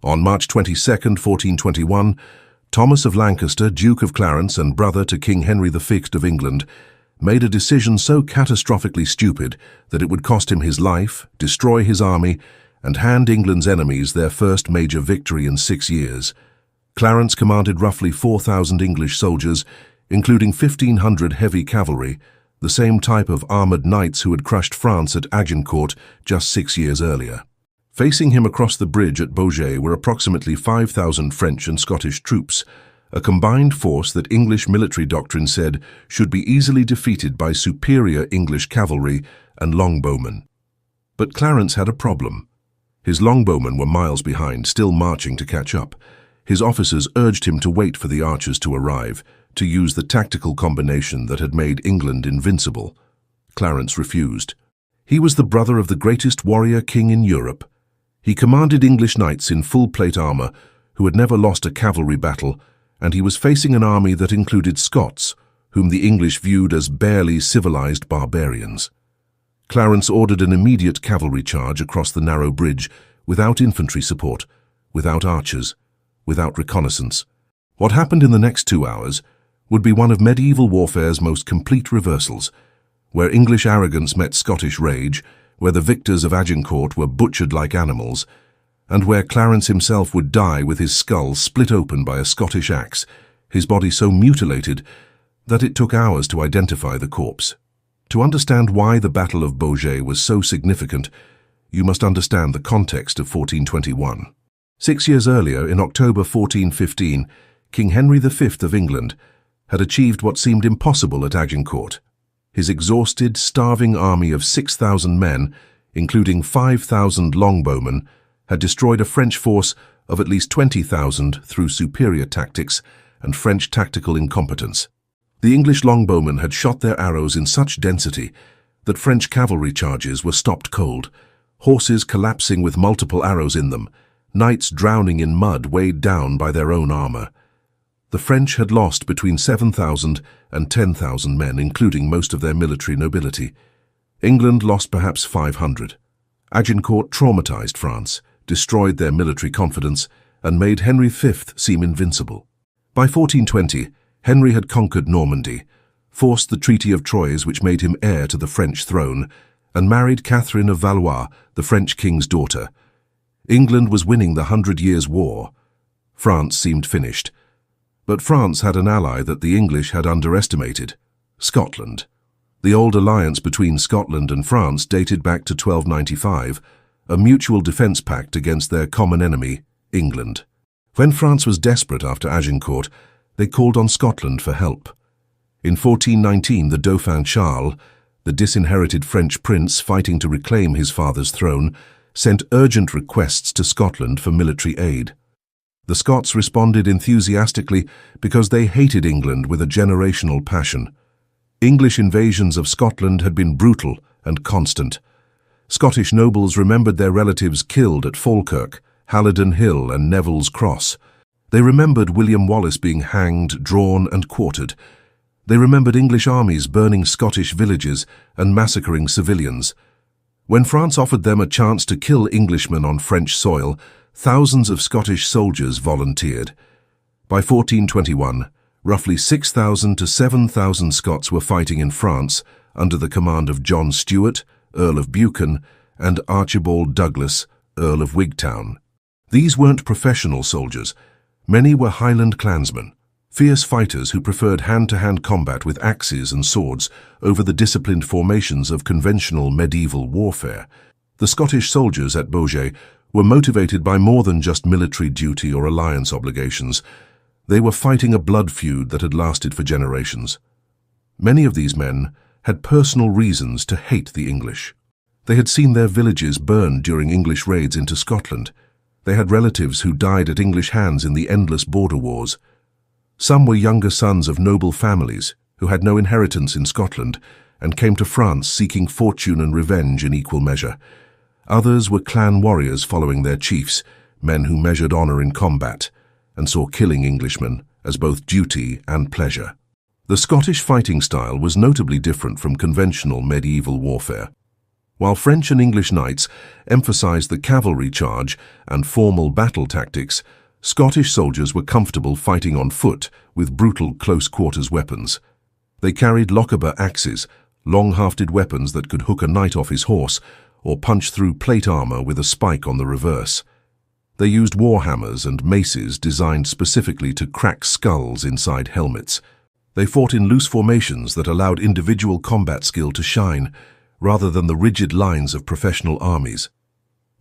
On March 22, 1421, Thomas of Lancaster, Duke of Clarence and brother to King Henry V of England, made a decision so catastrophically stupid that it would cost him his life, destroy his army, and hand England's enemies their first major victory in 6 years. Clarence commanded roughly 4,000 English soldiers, including 1,500 heavy cavalry, the same type of armoured knights who had crushed France at Agincourt just 6 years earlier. Facing him across the bridge at Baugé were approximately 5,000 French and Scottish troops, a combined force that English military doctrine said should be easily defeated by superior English cavalry and longbowmen. But Clarence had a problem. His longbowmen were miles behind, still marching to catch up. His officers urged him to wait for the archers to arrive, to use the tactical combination that had made England invincible. Clarence refused. He was the brother of the greatest warrior king in Europe. He commanded English knights in full plate armour who had never lost a cavalry battle, and he was facing an army that included Scots, whom the English viewed as barely civilized barbarians. Clarence ordered an immediate cavalry charge across the narrow bridge, without infantry support, without archers, without reconnaissance. What happened in the next 2 hours would be one of medieval warfare's most complete reversals, where English arrogance met Scottish rage, where the victors of Agincourt were butchered like animals, and where Clarence himself would die with his skull split open by a Scottish axe, his body so mutilated that it took hours to identify the corpse. To understand why the Battle of Baugé was so significant, you must understand the context of 1421. 6 years earlier, in October 1415, King Henry V of England had achieved what seemed impossible at Agincourt. His exhausted, starving army of 6,000 men, including 5,000 longbowmen, had destroyed a French force of at least 20,000 through superior tactics and French tactical incompetence. The English longbowmen had shot their arrows in such density that French cavalry charges were stopped cold, horses collapsing with multiple arrows in them, knights drowning in mud weighed down by their own armour. The French had lost between 7,000 and 10,000 men, including most of their military nobility. England lost perhaps 500. Agincourt traumatized France, destroyed their military confidence, and made Henry V seem invincible. By 1420, Henry had conquered Normandy, forced the Treaty of Troyes which made him heir to the French throne, and married Catherine of Valois, the French king's daughter. England was winning the 100 Years' War. France seemed finished. But France had an ally that the English had underestimated: Scotland. The old alliance between Scotland and France dated back to 1295, a mutual defence pact against their common enemy, England. When France was desperate after Agincourt, they called on Scotland for help. In 1419, the Dauphin Charles, the disinherited French prince fighting to reclaim his father's throne, sent urgent requests to Scotland for military aid. The Scots responded enthusiastically because they hated England with a generational passion. English invasions of Scotland had been brutal and constant. Scottish nobles remembered their relatives killed at Falkirk, Halidon Hill and Neville's Cross. They remembered William Wallace being hanged, drawn and quartered. They remembered English armies burning Scottish villages and massacring civilians. When France offered them a chance to kill Englishmen on French soil, thousands of Scottish soldiers volunteered. By 1421, roughly 6,000 to 7,000 Scots were fighting in France under the command of John Stuart, Earl of Buchan, and Archibald Douglas, Earl of Wigtown. These weren't professional soldiers. Many were Highland clansmen, fierce fighters who preferred hand-to-hand combat with axes and swords over the disciplined formations of conventional medieval warfare. The Scottish soldiers at Baugé were motivated by more than just military duty or alliance obligations. They were fighting a blood feud that had lasted for generations. Many of these men had personal reasons to hate the English. They had seen their villages burned during English raids into Scotland. They had relatives who died at English hands in the endless border wars. Some were younger sons of noble families who had no inheritance in Scotland and came to France seeking fortune and revenge in equal measure. Others were clan warriors following their chiefs, men who measured honour in combat and saw killing Englishmen as both duty and pleasure. The Scottish fighting style was notably different from conventional medieval warfare. While French and English knights emphasized the cavalry charge and formal battle tactics, Scottish soldiers were comfortable fighting on foot with brutal close-quarters weapons. They carried Lochaber axes, long-hafted weapons that could hook a knight off his horse or punch through plate armor with a spike on the reverse. They used warhammers and maces designed specifically to crack skulls inside helmets. They fought in loose formations that allowed individual combat skill to shine, rather than the rigid lines of professional armies.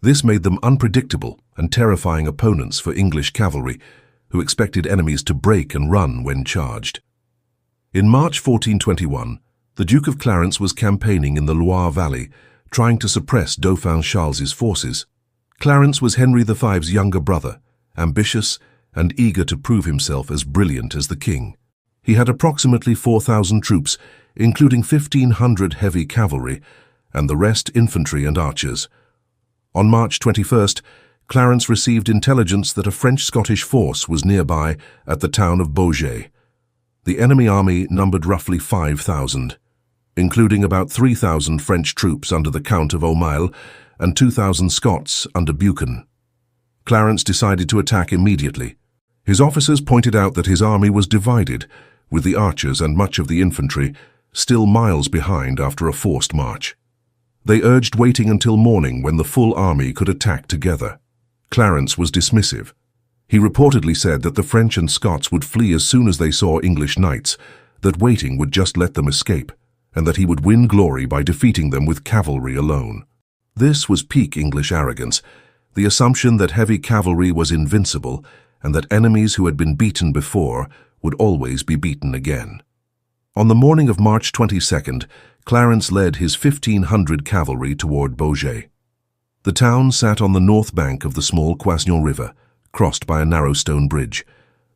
This made them unpredictable and terrifying opponents for English cavalry, who expected enemies to break and run when charged. In March 1421, the Duke of Clarence was campaigning in the Loire Valley, trying to suppress Dauphin Charles's forces. Clarence was Henry V's younger brother, ambitious and eager to prove himself as brilliant as the king. He had approximately 4,000 troops, including 1,500 heavy cavalry, and the rest infantry and archers. On March 21st, Clarence received intelligence that a French-Scottish force was nearby at the town of Baugé. The enemy army numbered roughly 5,000, including about 3,000 French troops under the Count of Aumale and 2,000 Scots under Buchan. Clarence decided to attack immediately. His officers pointed out that his army was divided, with the archers and much of the infantry still miles behind after a forced march. They urged waiting until morning when the full army could attack together. Clarence was dismissive. He reportedly said that the French and Scots would flee as soon as they saw English knights, that waiting would just let them escape, and that he would win glory by defeating them with cavalry alone. This was peak English arrogance, the assumption that heavy cavalry was invincible and that enemies who had been beaten before would always be beaten again. On the morning of March 22nd, Clarence led his 1,500 cavalry toward Baugé. The town sat on the north bank of the small Quasnion River, crossed by a narrow stone bridge.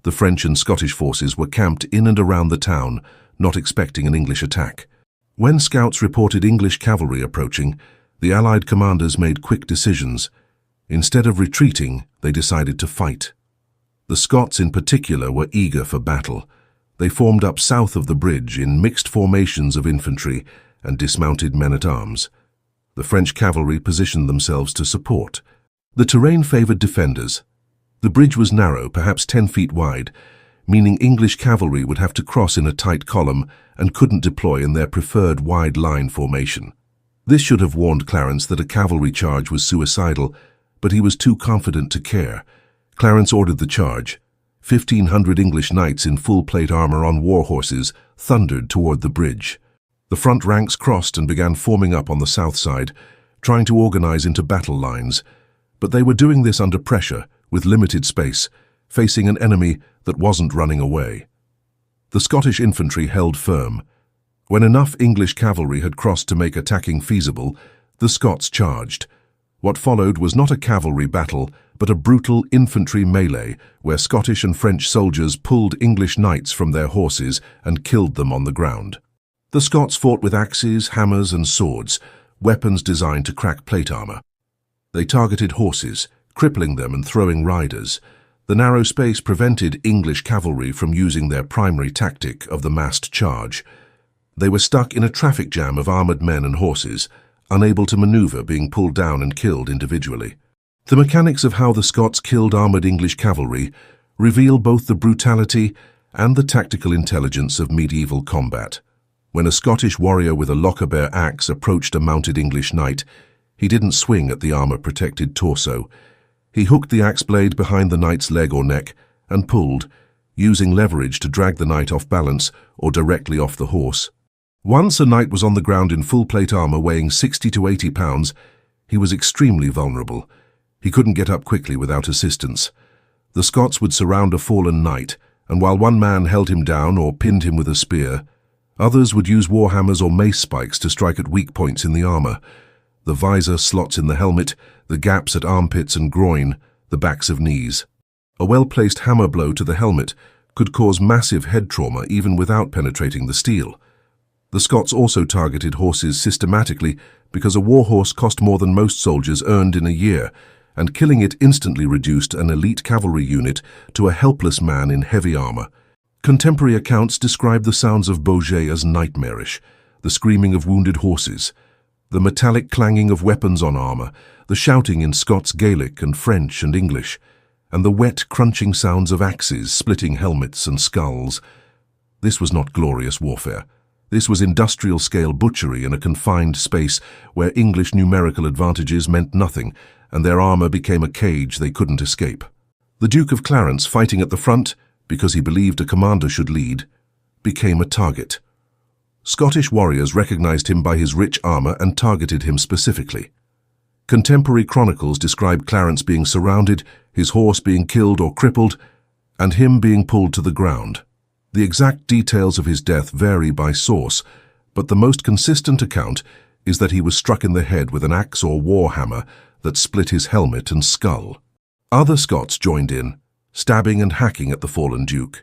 The French and Scottish forces were camped in and around the town, not expecting an English attack. When scouts reported English cavalry approaching, the Allied commanders made quick decisions. Instead of retreating, they decided to fight. The Scots in particular were eager for battle. They formed up south of the bridge in mixed formations of infantry and dismounted men-at-arms. The French cavalry positioned themselves to support. The terrain favored defenders. The bridge was narrow, perhaps 10 feet wide, meaning English cavalry would have to cross in a tight column and couldn't deploy in their preferred wide line formation. This should have warned Clarence that a cavalry charge was suicidal, but he was too confident to care. Clarence ordered the charge. 1,500 English knights in full plate armor on war horses thundered toward the bridge. The front ranks crossed and began forming up on the south side, trying to organize into battle lines. But they were doing this under pressure, with limited space, facing an enemy that wasn't running away. The Scottish infantry held firm. When enough English cavalry had crossed to make attacking feasible, the Scots charged. What followed was not a cavalry battle, but a brutal infantry melee where Scottish and French soldiers pulled English knights from their horses and killed them on the ground. The Scots fought with axes, hammers and swords, weapons designed to crack plate armor. They targeted horses, crippling them and throwing riders. The narrow space prevented English cavalry from using their primary tactic of the massed charge. They were stuck in a traffic jam of armored men and horses, unable to maneuver, being pulled down and killed individually. The mechanics of how the Scots killed armored English cavalry reveal both the brutality and the tactical intelligence of medieval combat. When a Scottish warrior with a Lochaber axe approached a mounted English knight, he didn't swing at the armor-protected torso. He hooked the axe blade behind the knight's leg or neck and pulled, using leverage to drag the knight off balance or directly off the horse. Once a knight was on the ground in full plate armor weighing 60 to 80 pounds, he was extremely vulnerable. He couldn't get up quickly without assistance. The Scots would surround a fallen knight, and while one man held him down or pinned him with a spear, others would use warhammers or mace spikes to strike at weak points in the armor: the visor slots in the helmet, the gaps at armpits and groin, the backs of knees. A well-placed hammer blow to the helmet could cause massive head trauma even without penetrating the steel. The Scots also targeted horses systematically because a war horse cost more than most soldiers earned in a year, and killing it instantly reduced an elite cavalry unit to a helpless man in heavy armor. Contemporary accounts describe the sounds of Baugé as nightmarish, the screaming of wounded horses, The metallic clanging of weapons on armor, the shouting in Scots Gaelic and French and English, and the wet, crunching sounds of axes splitting helmets and skulls. This was not glorious warfare. This was industrial-scale butchery in a confined space where English numerical advantages meant nothing, and their armor became a cage they couldn't escape. The Duke of Clarence, fighting at the front, because he believed a commander should lead, became a target. Scottish warriors recognized him by his rich armor and targeted him specifically. Contemporary chronicles describe Clarence being surrounded, his horse being killed or crippled, and him being pulled to the ground. The exact details of his death vary by source, but the most consistent account is that he was struck in the head with an axe or war hammer that split his helmet and skull. Other Scots joined in, stabbing and hacking at the fallen Duke.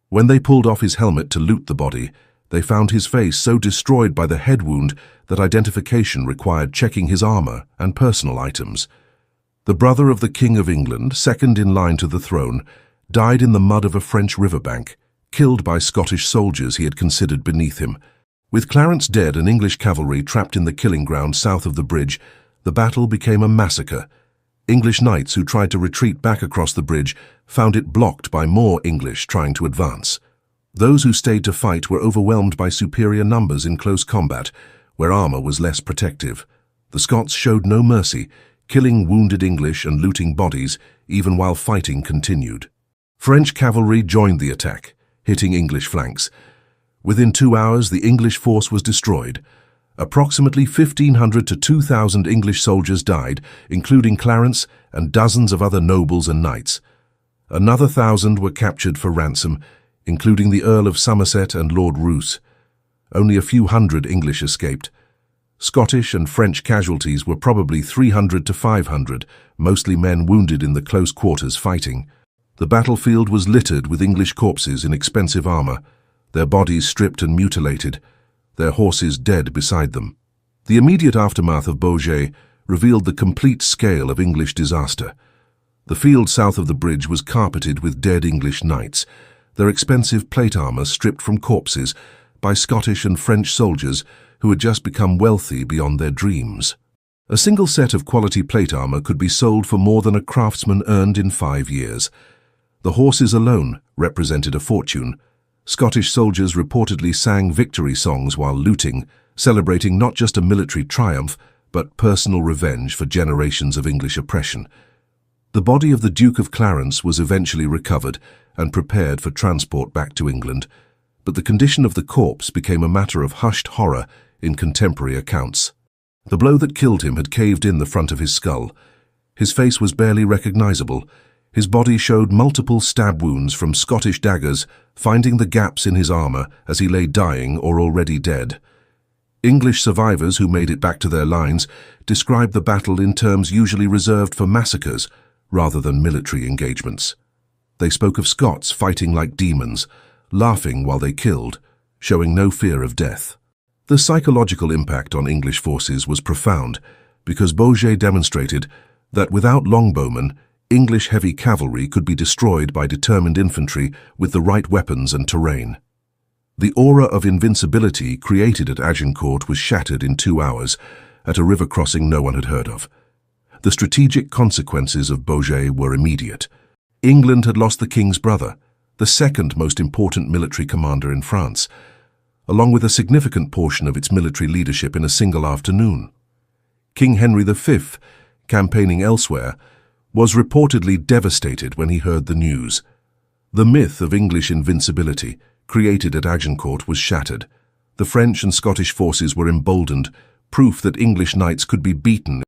When they pulled off his helmet to loot the body, they found his face so destroyed by the head wound that identification required checking his armor and personal items. The brother of the King of England, second in line to the throne, died in the mud of a French riverbank, killed by Scottish soldiers he had considered beneath him. With Clarence dead and English cavalry trapped in the killing ground south of the bridge, the battle became a massacre. English knights who tried to retreat back across the bridge found it blocked by more English trying to advance. Those who stayed to fight were overwhelmed by superior numbers in close combat, where armor was less protective. The Scots showed no mercy, killing wounded English and looting bodies, even while fighting continued. French cavalry joined the attack, hitting English flanks. Within 2 hours, the English force was destroyed. Approximately 1,500 to 2,000 English soldiers died, including Clarence and dozens of other nobles and knights. Another 1,000 were captured for ransom, including the Earl of Somerset and Lord Roos. Only a few hundred English escaped. Scottish and French casualties were probably 300 to 500, mostly men wounded in the close quarters fighting. The battlefield was littered with English corpses in expensive armor, their bodies stripped and mutilated, their horses dead beside them. The immediate aftermath of Baugé revealed the complete scale of English disaster. The field south of the bridge was carpeted with dead English knights, their expensive plate armor stripped from corpses by Scottish and French soldiers who had just become wealthy beyond their dreams. A single set of quality plate armor could be sold for more than a craftsman earned in 5 years. The horses alone represented a fortune. Scottish soldiers reportedly sang victory songs while looting, celebrating not just a military triumph, but personal revenge for generations of English oppression. The body of the Duke of Clarence was eventually recovered and prepared for transport back to England, but the condition of the corpse became a matter of hushed horror in contemporary accounts. The blow that killed him had caved in the front of his skull. His face was barely recognizable. His body showed multiple stab wounds from Scottish daggers, finding the gaps in his armor as he lay dying or already dead. English survivors who made it back to their lines described the battle in terms usually reserved for massacres rather than military engagements. They spoke of Scots fighting like demons, laughing while they killed, showing no fear of death. The psychological impact on English forces was profound because Baugé demonstrated that without longbowmen, English heavy cavalry could be destroyed by determined infantry with the right weapons and terrain. The aura of invincibility created at Agincourt was shattered in 2 hours at a river crossing no one had heard of. The strategic consequences of Baugé were immediate. England had lost the king's brother, the second most important military commander in France, along with a significant portion of its military leadership in a single afternoon. King Henry V, campaigning elsewhere, was reportedly devastated when he heard the news. The myth of English invincibility, created at Agincourt, was shattered. The French and Scottish forces were emboldened, proof that English knights could be beaten